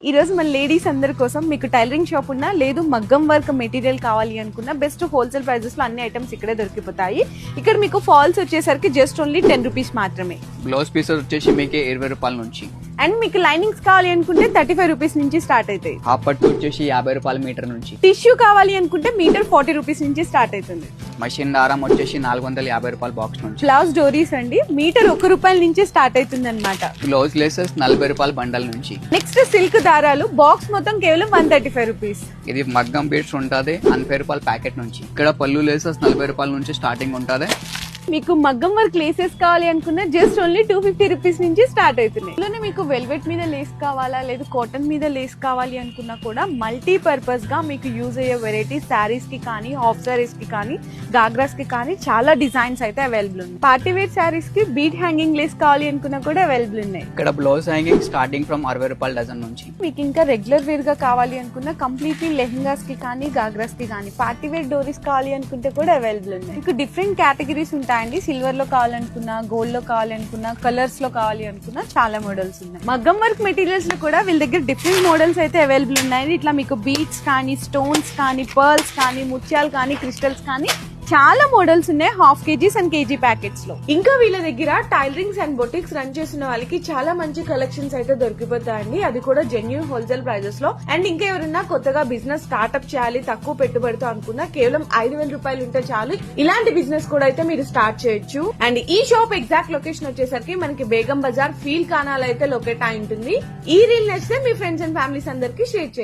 ఈ రోజు మన లేడీస్ అందరి కోసం మీకు టైలరింగ్ షాప్ ఉన్నా లేదు మగ్గం వర్క్ మెటీరియల్ కావాలి అనుకున్నా బెస్ట్ హోల్సేల్ ప్రైజెస్ లో అన్ని ఐటమ్స్ ఇక్కడే దొరికిపోతాయి. ఇక్కడ మీకు ఫాల్స్ వచ్చేసరికి జస్ట్ ఓన్లీ 10 రూపీస్ మాత్రమే. బ్లౌజ్ పీసెస్ వచ్చేసి మీకు 20 రూపాయల నుంచి. అండ్ మీకు లైనింగ్స్ కావాలి అనుకుంటే 35 రూపీస్ నుంచి స్టార్ట్ అవుతాయి. హాఫ్ పట్టు వచ్చేసి 50 రూపాయల మీటర్ నుంచి. టిష్యూ కావాలి అనుకుంటే మీటర్ 40 రూపీస్ నుంచి స్టార్ట్ అవుతుంది. మషిన్ దారం వచ్చేసి 450 రూపాయల బాక్స్ నుంచి. బ్లౌజ్ డోరీస్ అండి మీటర్ 1 రూపాయల నుంచి స్టార్ట్ అవుతుంది అనమాట. బ్లౌజ్ లేసెస్ 40 రూపాయల బండల్ నుంచి. నెక్స్ట్ సిల్క్ దారాలు బాక్స్ మొత్తం కేవలం 135 రూపీస్. ఇది మగ్గం బీడ్స్ ఉంటది 80 రూపాయల ప్యాకెట్ నుంచి. ఇక్కడ పళ్ళు లేసెస్ 40 రూపాయల నుంచి స్టార్టింగ్ ఉంటది. మీకు మగ్గం వర్క్ లేసెస్ కావాలి అనుకున్నా జస్ట్ ఓన్లీ 250 రూపీస్ నుంచి స్టార్ట్ అవుతున్నాయి. ఇందులోనే మీకు వెల్వెట్ మీద లేస్ కావాలా లేదు కాటన్ మీద లేస్ కావాలి అనుకున్నా కూడా మల్టీపర్పస్ గా మీకు యూజ్ అయ్యే వెరైటీ శారీస్ కి కానీ హాఫ్ శారీస్ కి కానీ గాగ్రాస్ కి కానీ చాలా డిజైన్స్ అయితే అవైలబుల్ ఉన్నాయి. పార్టీ వేర్ శారీస్ కి బీట్ హ్యాంగింగ్ లేస్ కావాలి అనుకున్నా కూడా అవైలబుల్ ఉన్నాయి. ఇక్కడ బ్లౌజ్ హ్యాంగింగ్ స్టార్టింగ్ ఫ్రమ్ 60 రూపాయల డజన్ నుంచి. మీకు ఇంకా రెగ్యులర్ వేర్ గా కావాలి అనుకున్నా కంప్లీట్లీ లెహంగాస్ కి కానీ గాగ్రాస్ కి కానీ పార్టీ వేర్ డోరీస్ కావాలి అనుకుంటే కూడా అవైలబుల్ ఉన్నాయి. మీకు డిఫరెంట్ కేటగిరీస్ ఉంటాయండి. సిల్వర్ లో కావాలనుకున్నా గోల్డ్ లో కావాలనుకున్నా కలర్స్ లో కావాలి అనుకున్నా చాలా మోడల్స్ ఉన్నాయి. మగ్గం వర్క్ మెటీరియల్స్ లో కూడా వీళ్ళ దగ్గర డిఫరెంట్ మోడల్స్ అయితే అవైలబుల్ ఉన్నాయి. ఇట్లా మీకు బీడ్స్ కానీ స్టోన్స్ కానీ పర్ల్స్ కానీ ముత్యాలు కానీ క్రిస్టల్స్ కానీ చాలా మోడల్స్ ఉన్నాయి half kgs and KG packets లో. ఇంకా వీళ్ళ దగ్గర టైలరింగ్స్ అండ్ బొటిక్స్ రన్ చేస్తున్న వాళ్ళకి చాలా మంచి కలెక్షన్స్ అయితే దొరికిపోతాయండి. అది కూడా జెన్యూన్ హోల్సేల్ ప్రైజెస్ లో. అండ్ ఇంకా ఎవరైనా కొత్తగా బిజినెస్ స్టార్ట్అప్ చేయాలి తక్కువ పెట్టుబడితో అనుకున్నా కేవలం 5,000 రూపాయలు ఉంటే చాలు ఇలాంటి బిజినెస్ కూడా అయితే మీరు స్టార్ట్ చేయొచ్చు. అండ్ ఈ షాప్ ఎగ్జాక్ట్ లొకేషన్ వచ్చేసరికి మనకి బేగం బజార్ ఫీల్ కానాల్ అయితే లొకేట్ అయి ఉంటుంది. ఈ రీల్ నచ్చితే మీ ఫ్రెండ్స్ అండ్ ఫ్యామిలీస్ అందరికి షేర్ చేయండి.